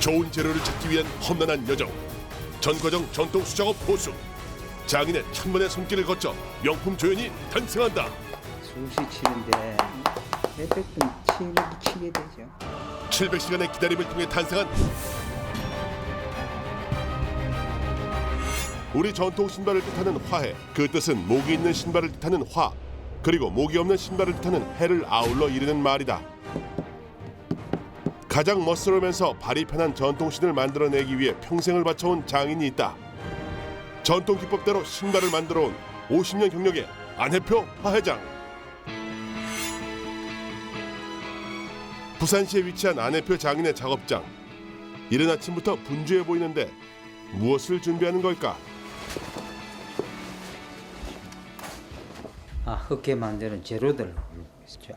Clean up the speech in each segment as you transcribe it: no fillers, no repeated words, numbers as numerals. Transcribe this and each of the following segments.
좋은 재료를 찾기 위한 험난한 여정. 전 과정 전통 수작업 보수. 장인의 천번의 손길을 거쳐 명품 조연이 탄생한다. 수시 치는데 몇백 분 치게 되죠. 700시간의 기다림을 통해 탄생한 우리 전통 신발을 뜻하는 화해. 그 뜻은 목이 있는 신발을 뜻하는 화, 그리고 목이 없는 신발을 뜻하는 해를 아울러 이르는 말이다. 가장 멋스러우면서 발이 편한 전통신을 만들어내기 위해 평생을 바쳐온 장인이 있다. 전통 기법대로 신발을 만들어온 50년 경력의 안혜표 화회장. 부산시에 위치한 안혜표 장인의 작업장. 이른 아침부터 분주해 보이는데 무엇을 준비하는 걸까? 흑게 만드는 재료들,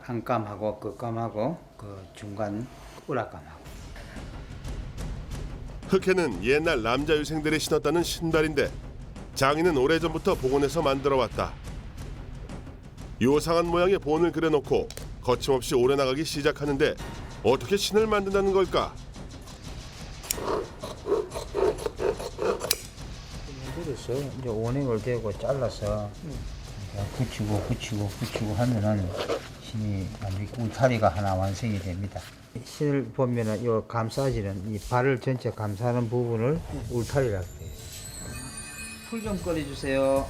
안감하고 끝감하고 그 중간 우락감하고. 흑해는 옛날 남자 유생들이 신었다는 신발인데 장인은 오래전부터 복원해서 만들어왔다. 요상한 모양의 본을 그려놓고 거침없이 오려나가기 시작하는데 어떻게 신을 만든다는 걸까? 그래서 이제 원액을 대고 잘라서 붙이고 하면은 신이 완전히 울타리가 하나 완성이 됩니다. 신을 보면은 요 감싸지는 이 발을 전체 감싸는 부분을 울타리라고 해요. 풀 좀 끓여주세요.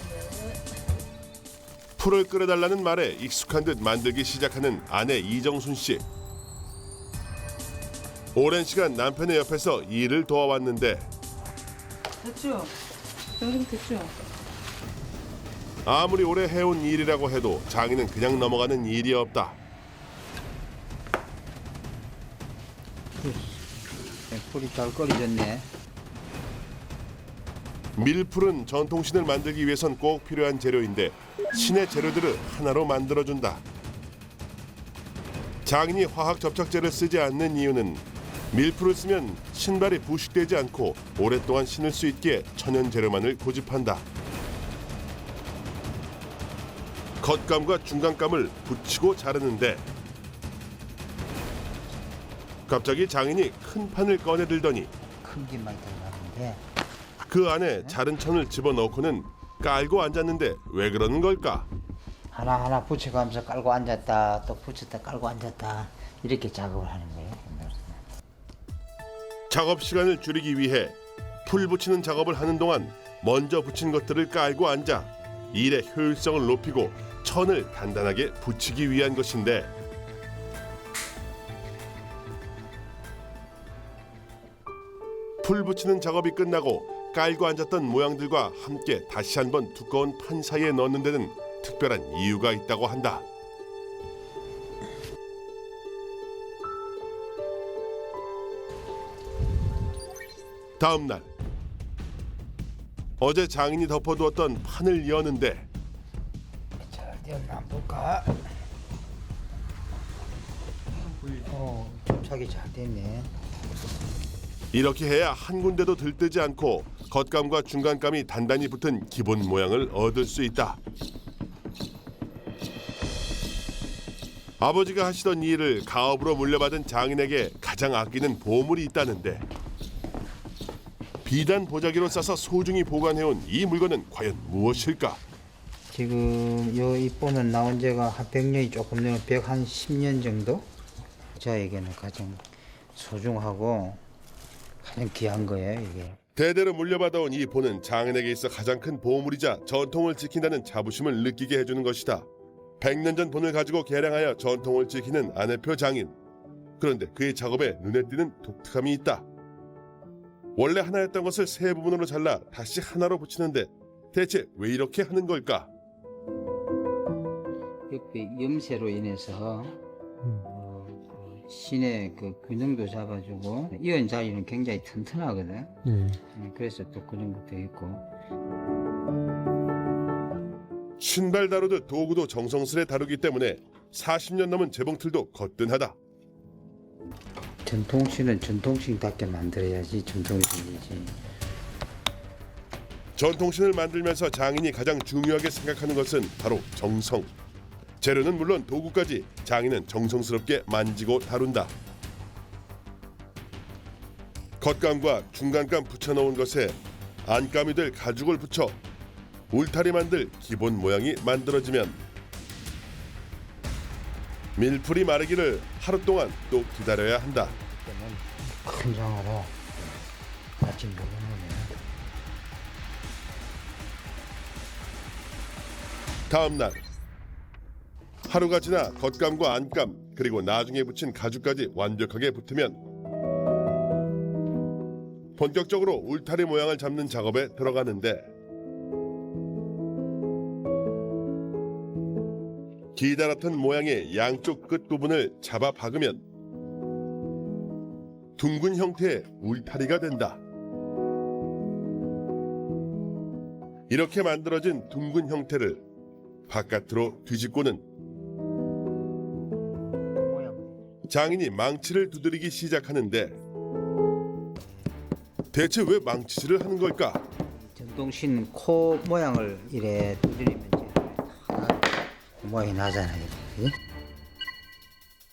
풀을 끓여달라는 말에 익숙한 듯 만들기 시작하는 아내 이정순 씨. 오랜 시간 남편의 옆에서 일을 도와왔는데 됐죠? 정도 됐죠? 아무리 오래 해온 일이라고 해도 장인은 그냥 넘어가는 일이 없다. 풀이 잘 끓여졌네. 밀풀은 전통신을 만들기 위해선 꼭 필요한 재료인데 신의 재료들을 하나로 만들어준다. 장인이 화학 접착제를 쓰지 않는 이유는 밀풀을 쓰면 신발이 부식되지 않고 오랫동안 신을 수 있게 천연 재료만을 고집한다. 겉감과 중간감을 붙이고 자르는데 갑자기 장인이 큰 판을 꺼내 들더니 큰 김만 들어가는데 그 안에 자른 천을 집어넣고는 깔고 앉았는데 왜 그러는 걸까? 하나하나 붙여가면서 깔고 앉았다 또 붙였다 깔고 앉았다 이렇게 작업을 하는 거예요. 작업 시간을 줄이기 위해 풀 붙이는 작업을 하는 동안 먼저 붙인 것들을 깔고 앉아 일의 효율성을 높이고 천을 단단하게 붙이기 위한 것인데 풀 붙이는 작업이 끝나고 깔고 앉았던 모양들과 함께 다시 한번 두꺼운 판 사이에 넣는 데는 특별한 이유가 있다고 한다. 다음 날 어제 장인이 덮어두었던 판을 여는데 잘 되었나 한번 볼까? 접착이 잘 됐네. 이렇게 해야 한 군데도 들뜨지 않고 겉감과 중간감이 단단히 붙은 기본 모양을 얻을 수 있다. 아버지가 하시던 일을 가업으로 물려받은 장인에게 가장 아끼는 보물이 있다는데 비단 보자기로 싸서 소중히 보관해온 이 물건은 과연 무엇일까? 지금 요 이뽀는 나온 지가 한 100년이 조금 넘어 110년 정도? 저에게는 가장 소중하고 가장 귀한 거예요, 이게. 대대로 물려받아온 이 보는 장인에게 있어 가장 큰 보물이자 전통을 지킨다는 자부심을 느끼게 해주는 것이다. 100년 전 본을 가지고 개량하여 전통을 지키는 안혜표 장인. 그런데 그의 작업에 눈에 띄는 독특함이 있다. 원래 하나였던 것을 세 부분으로 잘라 다시 하나로 붙이는데 대체 왜 이렇게 하는 걸까? 옆에 염세로 인해서 신의 그 균형도 잡아주고 이은 자리는 굉장히 튼튼하거든. 그래서 또 그런 것도 있고. 신발 다루듯 도구도 정성스레 다루기 때문에 40년 넘은 재봉틀도 거뜬하다. 전통신은 전통신답게 만들어야지 전통신이지. 전통신을 만들면서 장인이 가장 중요하게 생각하는 것은 바로 정성. 재료는 물론 도구까지 장인은 정성스럽게 만지고 다룬다. 겉감과 중간감 붙여놓은 것에 안감이 될 가죽을 붙여 울타리 만들 기본 모양이 만들어지면 밀풀이 마르기를 하루 동안 또 기다려야 한다. 큰 장으로 같이 먹으면 다음 날 하루가 지나 겉감과 안감 그리고 나중에 붙인 가죽까지 완벽하게 붙으면 본격적으로 울타리 모양을 잡는 작업에 들어가는데 기다랗던 모양의 양쪽 끝 부분을 잡아 박으면 둥근 형태의 울타리가 된다. 이렇게 만들어진 둥근 형태를 바깥으로 뒤집고는 장인이 망치를 두드리기 시작하는데 대체 왜 망치질을 하는 걸까? 전동신 코 모양을 이래 두드리면 이제 모양이 나잖아요. 예?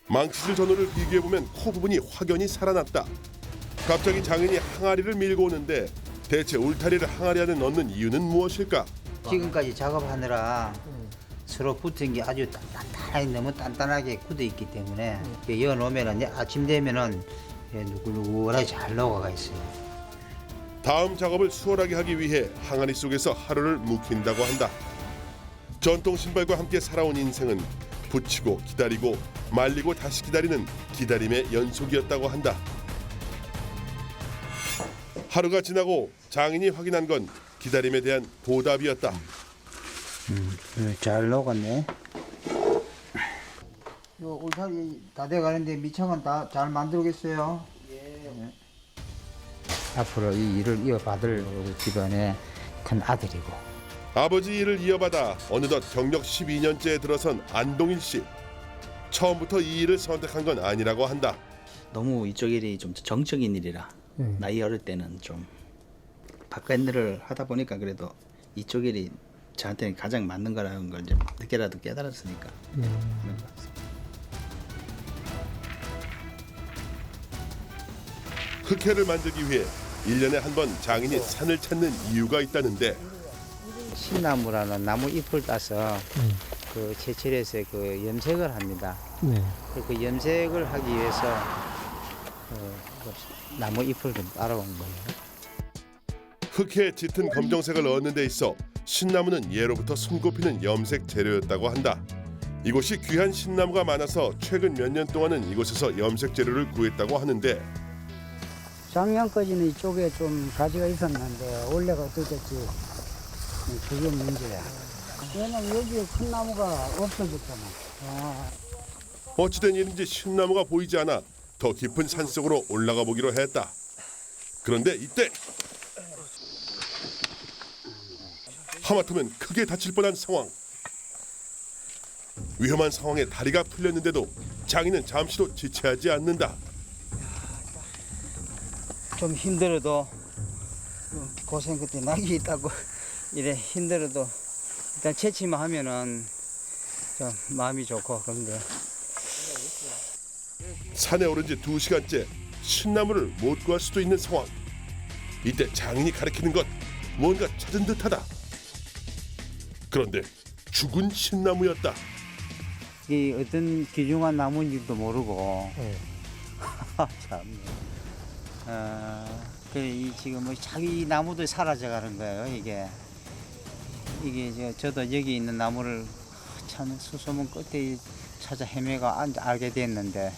망치질 전후를 비교해보면 코 부분이 확연히 살아났다. 갑자기 장인이 항아리를 밀고 오는데 대체 울타리를 항아리 안에 넣는 이유는 무엇일까? 지금까지 작업하느라 서로 붙은 게 아주 단단하게 너무 단단하게 굳어 있기 때문에 이어 놓으면은 아침 되면은 누글누글하게 잘 녹아가 있어요. 다음 작업을 수월하게 하기 위해 항아리 속에서 하루를 묵힌다고 한다. 전통 신발과 함께 살아온 인생은 붙이고 기다리고 말리고 다시 기다리는 기다림의 연속이었다고 한다. 하루가 지나고 장인이 확인한 건 기다림에 대한 보답이었다. 잘 녹았네. 요 울타리 다 돼가는데 밑창은 다 잘 만들겠어요. 예. 앞으로 이 일을 이어받을 우리 집안의 큰 아들이고. 아버지 일을 이어받아 어느덧 경력 12년째에 들어선 안동일 씨. 처음부터 이 일을 선택한 건 아니라고 한다. 너무 이쪽 일이 좀 정적인 일이라 나이 어릴 때는 좀 바깥 일을 하다 보니까 그래도 이쪽 일이 저한테는 가장 맞는 거라는 걸 이제 늦게라도 깨달았으니까 그런 것 같습니다. 흑해를 만들기 위해 1년에 한 번 장인이 산을 찾는 이유가 있다는데 신나무라는 나무 잎을 따서 그 채취해서 그 염색을 합니다. 그 염색을 하기 위해서 그 나무 잎을 좀 따라온 거예요. 흑해 짙은 검정색을 얻는 데 있어 신나무는 예로부터 손꼽히는 염색 재료였다고 한다. 이곳이 귀한 신나무가 많아서 최근 몇 년 동안은 이곳에서 염색 재료를 구했다고 하는데 작년까지는 이쪽에 좀 가지가 있었는데 원래가 어떻겠지. 그게 문제야. 왜냐면 여기에 큰 나무가 없어졌잖아. 어찌된 일인지 신나무가 보이지 않아 더 깊은 산속으로 올라가 보기로 했다. 그런데 이때 하마터면 크게 다칠 뻔한 상황. 위험한 상황에 다리가 풀렸는데도 장인은 잠시도 지체하지 않는다. 좀 힘들어도 고생 끝에 낙이 있다고 이래 힘들어도 일단 채취만 하면은 좀 마음이 좋고 그런데 산에 오른 지 2시간째 신나무를 못 구할 수도 있는 상황. 이때 장인이 가리키는 것 뭔가 찾은 듯하다. 그런데 죽은 신나무였다. 이 어떤 귀중한 나무인지도 모르고 참. 이 지금 뭐 자기 나무도 사라져가는 거예요. 이게 저도 여기 있는 나무를 참 수소문 끝에 찾아 헤매가 알게 됐는데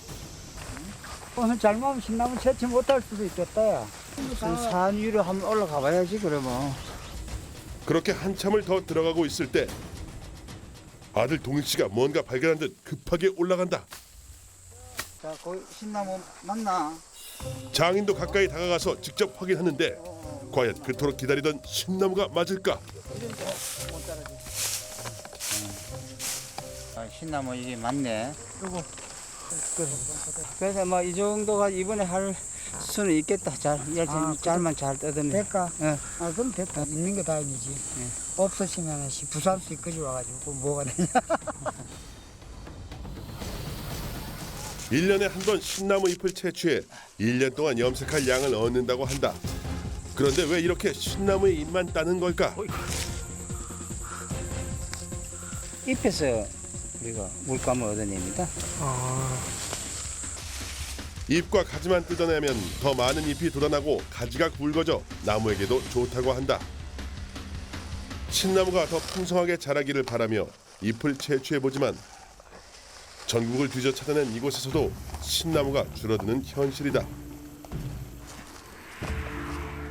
오늘 잘못하면 신나무 채취 못할 수도 있겠다. 야. 산 위로 한번 올라가 봐야지 그러면. 그렇게 한참을 더 들어가고 있을 때 아들 동일 씨가 뭔가 발견한 듯 급하게 올라간다. 자, 거기 신나무 맞나? 장인도 가까이 다가가서 직접 확인하는데 과연 그토록 기다리던 신나무가 맞을까? 신나무 이게 맞네. 그래서 뭐 이 정도가 이번에 할 수는 있겠다. 잘만 잘 뜯으면. 될까? 예. 그럼 됐다. 있는 게 다행이지. 없으시면 부산수 이까지 와가지고 뭐가 되냐. 1년에 한 번 신나무 잎을 채취해 1년 동안 염색할 양을 얻는다고 한다. 그런데 왜 이렇게 신나무의 잎만 따는 걸까? 잎에서 우리가 물감을 얻어냅니다. 잎과 가지만 뜯어내면 더 많은 잎이 돋아나고 가지가 굵어져 나무에게도 좋다고 한다. 신나무가 더 풍성하게 자라기를 바라며 잎을 채취해보지만 전국을 뒤져 찾아낸 이곳에서도 신나무가 줄어드는 현실이다.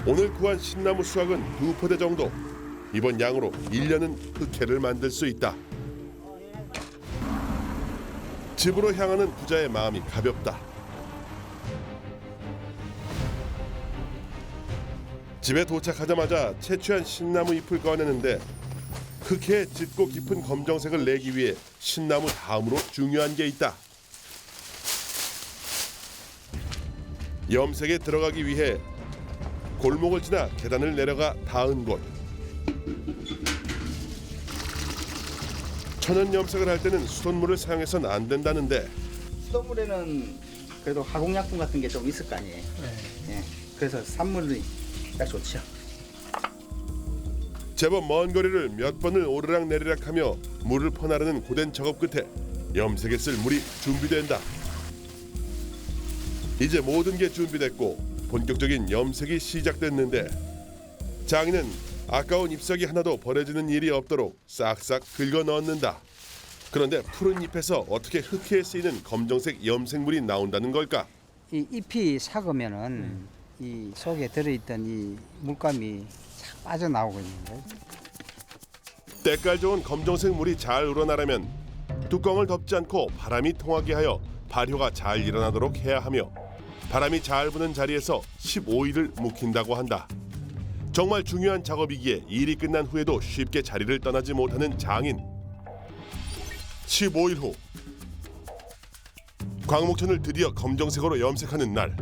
오늘 구한 신나무 수확은 2포대 정도. 이번 양으로 1년은 흑해를 만들 수 있다. 집으로 향하는 부자의 마음이 가볍다. 집에 도착하자마자 채취한 신나무 잎을 꺼내는데 흑해의 짙고 깊은 검정색을 내기 위해 신나무 다음으로 중요한 게 있다. 염색에 들어가기 위해 골목을 지나 계단을 내려가 닿은 곳. 천연 염색을 할 때는 수돗물을 사용해서는 안 된다는데 수돗물에는 그래도 화공약품 같은 게 좀 있을 거 아니에요. 예. 그래서 산물이 딱 좋죠. 제법 먼 거리를 몇 번을 오르락 내리락하며 물을 퍼나르는 고된 작업 끝에 염색에 쓸 물이 준비된다. 이제 모든 게 준비됐고 본격적인 염색이 시작됐는데 장인은 아까운 잎사귀 하나도 버려지는 일이 없도록 싹싹 긁어 넣는다. 그런데 푸른 잎에서 어떻게 흑해에 쓰이는 검정색 염색물이 나온다는 걸까? 이 잎이 삭으면은 이 속에 들어있던 이 물감이 싹 빠져나오고 있는 거예요. 때깔 좋은 검정색 물이 잘 우러나려면 뚜껑을 덮지 않고 바람이 통하게 하여 발효가 잘 일어나도록 해야 하며 바람이 잘 부는 자리에서 15일을 묵힌다고 한다. 정말 중요한 작업이기에 일이 끝난 후에도 쉽게 자리를 떠나지 못하는 장인. 15일 후 광목천을 드디어 검정색으로 염색하는 날.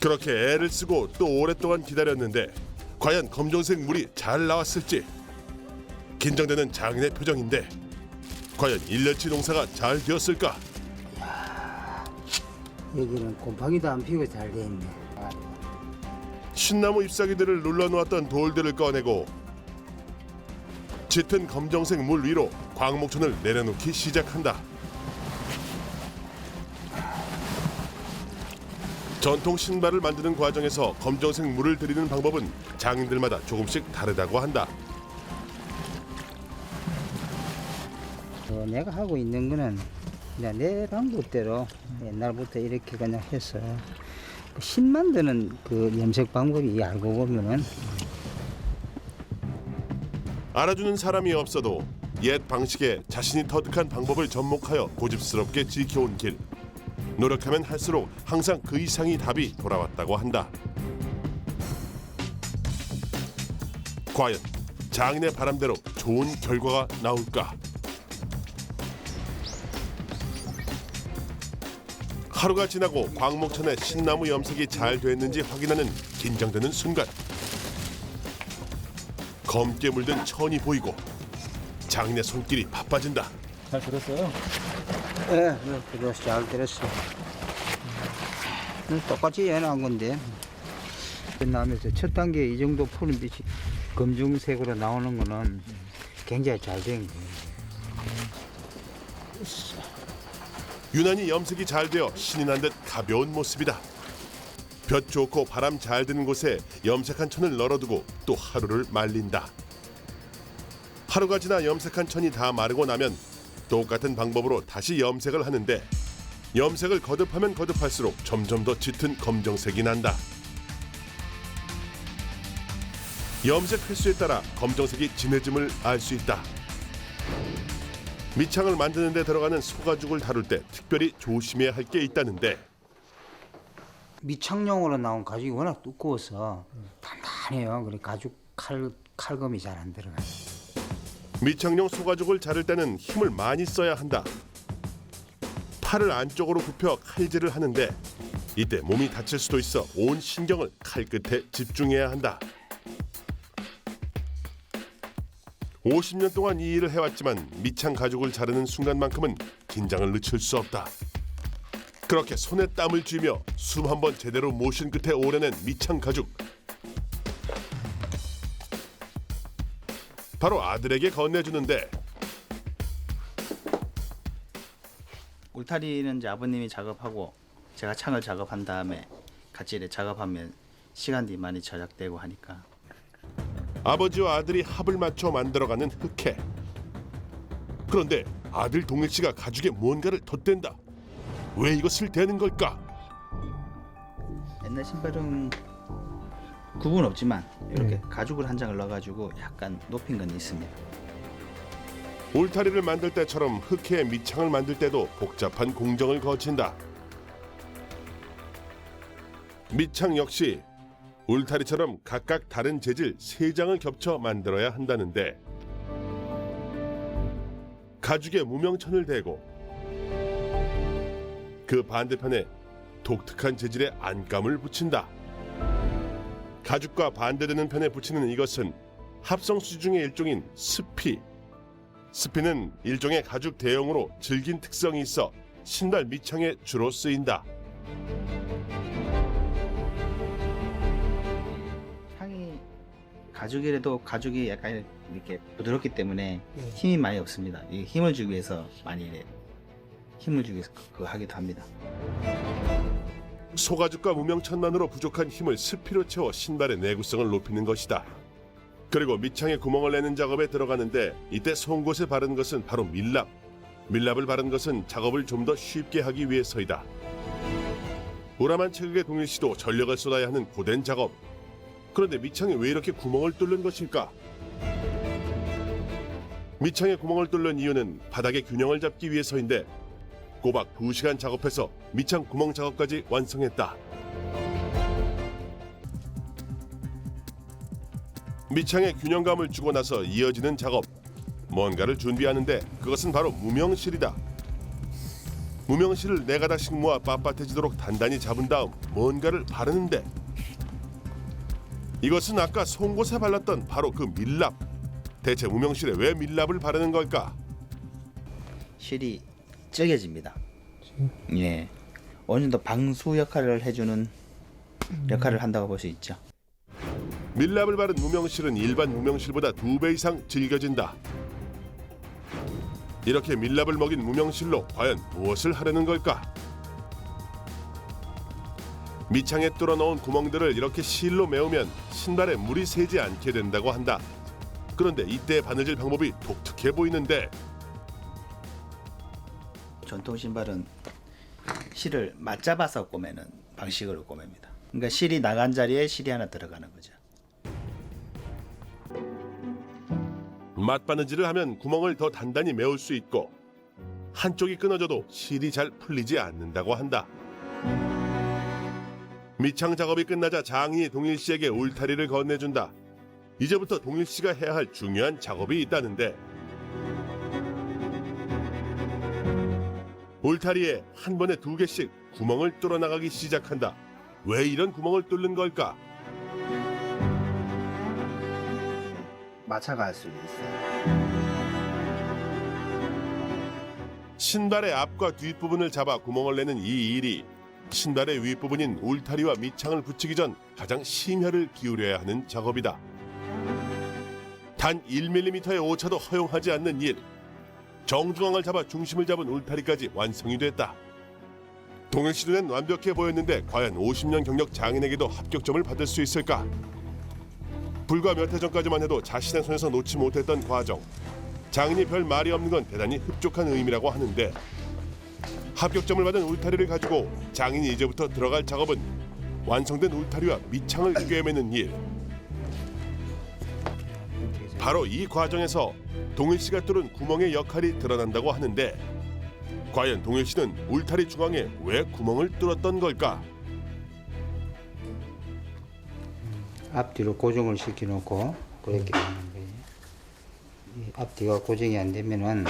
그렇게 애를 쓰고 또 오랫동안 기다렸는데 과연 검정색 물이 잘 나왔을지 긴장되는 장인의 표정인데 과연 1년치 농사가 잘 되었을까? 여기는 곰팡이도 안 피고 잘 돼 있네. 신나무 잎사귀들을 눌러놓았던 돌들을 꺼내고 짙은 검정색 물 위로 광목천을 내려놓기 시작한다. 전통 신발을 만드는 과정에서 검정색 물을 들이는 방법은 장인들마다 조금씩 다르다고 한다. 내가 하고 있는 거는 그냥 내 방법대로 옛날부터 이렇게 그냥 해서 신 만드는 그 염색 방법이 알고 보면은 알아주는 사람이 없어도 옛 방식에 자신이 터득한 방법을 접목하여 고집스럽게 지켜온 길. 노력하면 할수록 항상 그 이상의 답이 돌아왔다고 한다. 과연 장인의 바람대로 좋은 결과가 나올까? 하루가 지나고 광목천의 신나무 염색이 잘 됐는지 확인하는 긴장되는 순간. 검게 물든 천이 보이고 장인의 손길이 바빠진다. 잘 들었어요? 예, 들었어, 잘 들었어. 똑같이 해놓은 건데 나면서 첫 단계 이 정도 푸른빛이 검정색으로 나오는 거는 굉장히 잘 된 거예요. 유난히 염색이 잘 되어 신이 난 듯 가벼운 모습이다. 볕 좋고 바람 잘 드는 곳에 염색한 천을 널어두고 또 하루를 말린다. 하루가 지나 염색한 천이 다 마르고 나면 똑같은 방법으로 다시 염색을 하는데 염색을 거듭하면 거듭할수록 점점 더 짙은 검정색이 난다. 염색 횟수에 따라 검정색이 진해짐을 알 수 있다. 밑창을 만드는 데 들어가는 소가죽을 다룰 때 특별히 조심해야 할 게 있다는데 미창용으로 나온 가죽이 워낙 두꺼워서 단단해요. 그래 가죽 칼검이 잘 안 들어가요. 밑창용 소가죽을 자를 때는 힘을 많이 써야 한다. 팔을 안쪽으로 굽혀 칼질을 하는데 이때 몸이 다칠 수도 있어 온 신경을 칼 끝에 집중해야 한다. 50년 동안 이 일을 해왔지만 밑창 가죽을 자르는 순간만큼은 긴장을 늦출 수 없다. 그렇게 손에 땀을 쥐며 숨 한 번 제대로 못 쉰 끝에 오려낸 밑창 가죽. 바로 아들에게 건네주는데 울타리는 이제 아버님이 작업하고 제가 창을 작업한 다음에 같이 이렇게 작업하면 시간이 많이 절약되고 하니까. 아버지와 아들이 합을 맞춰 만들어가는 흑해. 그런데 아들 동일 씨가 가죽에 무언가를 덧댄다. 왜 이것을 대는 걸까? 옛날 신발은 구분 없지만 이렇게 가죽을 한 장을 넣어가지고 약간 높인 건 있습니다. 울타리를 만들 때처럼 흑해의 밑창을 만들 때도 복잡한 공정을 거친다. 밑창 역시 울타리처럼 각각 다른 재질 3장을 겹쳐 만들어야 한다는데 가죽에 무명천을 대고 그 반대편에 독특한 재질의 안감을 붙인다. 가죽과 반대되는 편에 붙이는 이것은 합성수 중의 일종인 스피. 스피는 일종의 가죽 대용으로 질긴 특성이 있어 신발 밑창에 주로 쓰인다. 창이 가죽이라도 가죽이 약간 이렇게 부드럽기 때문에 힘이 많이 없습니다. 이 힘을 주기 위해서 많이 힘을 주기 위해서 그거 하기도 합니다. 소가죽과 무명천만으로 부족한 힘을 스피로 채워 신발의 내구성을 높이는 것이다. 그리고 밑창에 구멍을 내는 작업에 들어가는데 이때 송곳에 바른 것은 바로 밀랍. 밀랍을 바른 것은 작업을 좀 더 쉽게 하기 위해서이다. 우람한 체격의 동일 씨도 전력을 쏟아야 하는 고된 작업. 그런데 밑창에 왜 이렇게 구멍을 뚫는 것일까? 밑창에 구멍을 뚫는 이유는 바닥의 균형을 잡기 위해서인데 꼬박 2시간 작업해서 밑창 구멍 작업까지 완성했다. 밑창에 균형감을 주고 나서 이어지는 작업. 뭔가를 준비하는데 그것은 바로 무명실이다. 무명실을 4가닥씩 모아 빳빳해지도록 단단히 잡은 다음 뭔가를 바르는데 이것은 아까 송곳에 발랐던 바로 그 밀랍. 대체 무명실에 왜 밀랍을 바르는 걸까? 실이 찌개집니다. 예, 어느 정도 방수 역할을 해주는 역할을 한다고 볼 수 있죠. 밀랍을 바른 무명실은 일반 무명실보다 2배 이상 질겨진다. 이렇게 밀랍을 먹인 무명실로 과연 무엇을 하려는 걸까? 밑창에 뚫어 넣은 구멍들을 이렇게 실로 메우면 신발에 물이 새지 않게 된다고 한다. 그런데 이때 바느질 방법이 독특해 보이는데 전통 신발은 실을 맞잡아서 꼬매는 방식으로 꼬맵니다. 그러니까 실이 나간 자리에 실이 하나 들어가는 거죠. 맞바느질을 하면 구멍을 더 단단히 메울 수 있고 한쪽이 끊어져도 실이 잘 풀리지 않는다고 한다. 밑창 작업이 끝나자 장인이 동일 씨에게 울타리를 건네준다. 이제부터 동일 씨가 해야 할 중요한 작업이 있다는데 울타리에 한 번에 2개씩 구멍을 뚫어 나가기 시작한다. 왜 이런 구멍을 뚫는 걸까? 맞춰갈 수 있어요. 신발의 앞과 뒷부분을 잡아 구멍을 내는 이 일이 신발의 윗부분인 울타리와 밑창을 붙이기 전 가장 심혈을 기울여야 하는 작업이다. 단 1mm의 오차도 허용하지 않는 일. 정중앙을 잡아 중심을 잡은 울타리까지 완성이 됐다. 동일 씨 눈엔 완벽해 보였는데 과연 50년 경력 장인에게도 합격점을 받을 수 있을까? 불과 몇 해 전까지만 해도 자신의 손에서 놓지 못했던 과정. 장인이 별 말이 없는 건 대단히 흡족한 의미라고 하는데 합격점을 받은 울타리를 가지고 장인이 이제부터 들어갈 작업은 완성된 울타리와 밑창을 꿰매는 일. 바로 이 과정에서 동일 씨가 뚫은 구멍의 역할이 드러난다고 하는데 과연 동일 씨는 울타리 중앙에 왜 구멍을 뚫었던 걸까? 앞뒤로 고정을 시켜놓고 그렇게 하는 거예요. 이 앞뒤가 고정이 안 되면은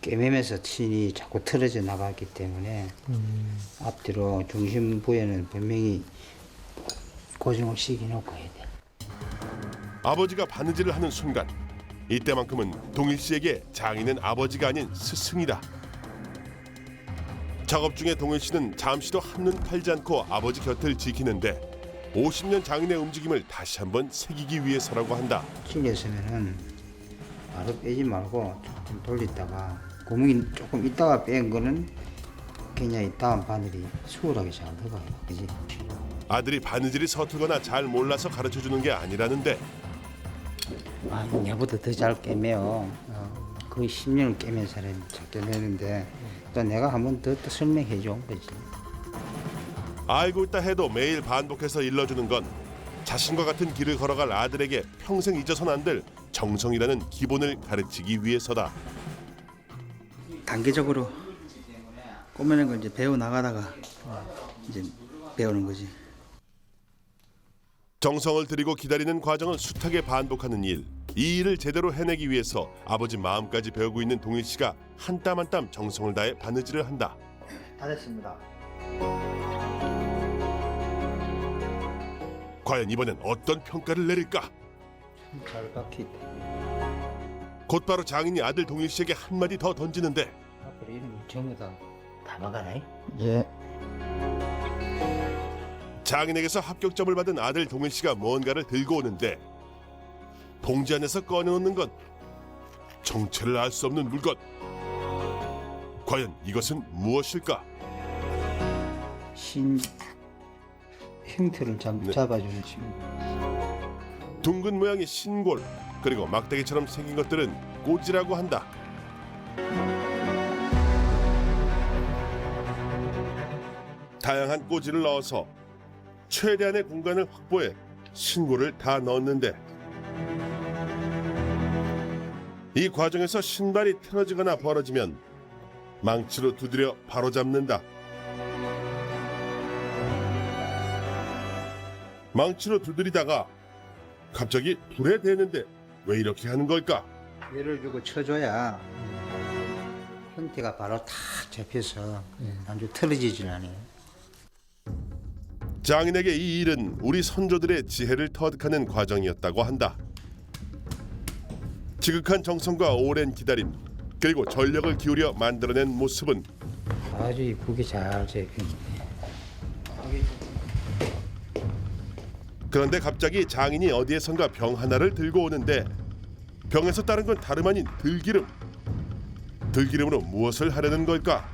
꿰매면서 신이 자꾸 틀어져 나가기 때문에 앞뒤로 중심부에는 분명히 고정을 시켜놓고 해야 돼. 아버지가 바느질을 하는 순간 이때만큼은 동일 씨에게 장인은 아버지가 아닌 스승이다. 작업 중에 동일 씨는 잠시도 한눈 팔지 않고 아버지 곁을 지키는데 50년 장인의 움직임을 다시 한번 새기기 위해서라고 한다. 찔렸으면은 바로 빼지 말고 조금 돌렸다가 구멍이 조금 있다가 뺀 거는 굉장히 다음 바늘이 수월하게 잘 들어가요. 그지? 아들이 바느질이 서툴거나 잘 몰라서 가르쳐주는 게 아니라는데 아, 내보다 더 잘 깨매요. 거의 10년을 깨맨 사람이 잘 깨매는데 또 내가 한 번 더 설명해 준 거지. 알고 있다 해도 매일 반복해서 일러주는 건 자신과 같은 길을 걸어갈 아들에게 평생 잊어서는 안 될 정성이라는 기본을 가르치기 위해서다. 단계적으로 꾸며낸 걸 이제 배워 나가다가 이제 배우는 거지. 정성을 들이고 기다리는 과정을 숱하게 반복하는 일. 이 일을 제대로 해내기 위해서 아버지 마음까지 배우고 있는 동일 씨가 한 땀 한 땀 정성을 다해 바느질을 한다. 다 됐습니다. 과연 이번엔 어떤 평가를 내릴까? 잘 박히다. 곧바로 장인이 아들 동일 씨에게 한마디 더 던지는데 앞으로 이런 거 전부 다 막아라. 예. 장인에게서 합격점을 받은 아들 동일 씨가 뭔가를 들고 오는데 봉지 안에서 꺼내놓는 건 정체를 알 수 없는 물건. 과연 이것은 무엇일까? 신 형태를 네. 잡아주는 친구. 둥근 모양의 신골, 그리고 막대기처럼 생긴 것들은 꼬지라고 한다. 다양한 꼬지를 넣어서 최대한의 공간을 확보해 신골을 다 넣었는데 이 과정에서 신발이 틀어지거나 벌어지면 망치로 두드려 바로잡는다. 망치로 두드리다가 갑자기 불에 대는데 왜 이렇게 하는 걸까? 열을 주고 쳐줘야 형태가 바로 탁 잡혀서 아주 틀어지질 않아요. 장인에게 이 일은 우리 선조들의 지혜를 터득하는 과정이었다고 한다. 지극한 정성과 오랜 기다림, 그리고 전력을 기울여 만들어낸 모습은 아주 이쁘게 잘 잡힙니다. 그런데 갑자기 장인이 어디에선가 병 하나를 들고 오는데 병에서 따른 건 다름 아닌 들기름. 들기름으로 무엇을 하려는 걸까?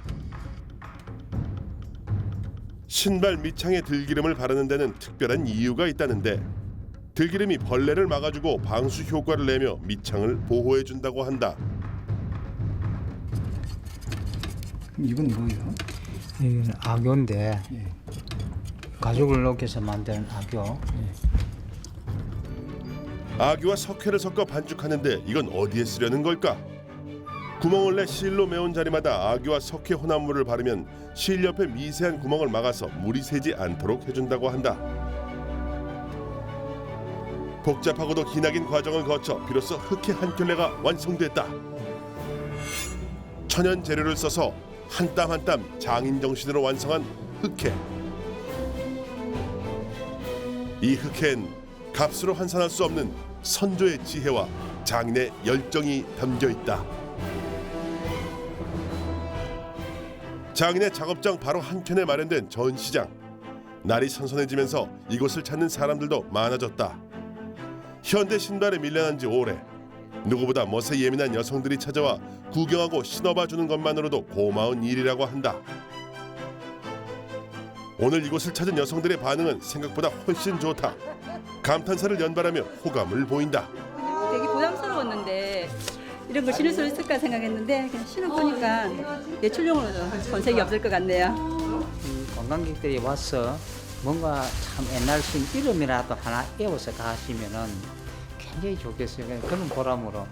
신발 밑창에 들기름을 바르는 데는 특별한 이유가 있다는데 들기름이 벌레를 막아주고 방수 효과를 내며 밑창을 보호해준다고 한다. 이건 뭐예요? 이건 악교인데 가죽을 녹여서 만든 악교. 아귀와 석회를 섞어 반죽하는데 이건 어디에 쓰려는 걸까? 구멍을 내 실로 메운 자리마다 아귀와 석회 혼합물을 바르면 실 옆에 미세한 구멍을 막아서 물이 새지 않도록 해준다고 한다. 복잡하고도 기나긴 과정을 거쳐 비로소 흑해 한 켤레가 완성됐다. 천연 재료를 써서 한 땀 한 땀 장인 정신으로 완성한 흑해. 이 흑해엔 값으로 환산할 수 없는 선조의 지혜와 장인의 열정이 담겨 있다. 장인의 작업장 바로 한켠에 마련된 전시장. 날이 선선해지면서 이곳을 찾는 사람들도 많아졌다. 현대 신발에 밀려난 지 오래. 누구보다 멋에 예민한 여성들이 찾아와 구경하고 신어봐 주는 것만으로도 고마운 일이라고 한다. 오늘 이곳을 찾은 여성들의 반응은 생각보다 훨씬 좋다. 감탄사를 연발하며 호감을 보인다. 되게 부담스러웠는데 이런 걸 신을 수 있을까 생각했는데 그냥 신어보니까 예출용으로도 손색이 없을 것 같네요. 관광객들이 와서 뭔가 참 옛날식 이름이라도 하나 외워서 가시면은 굉장히 좋겠어요. 그런 보람으로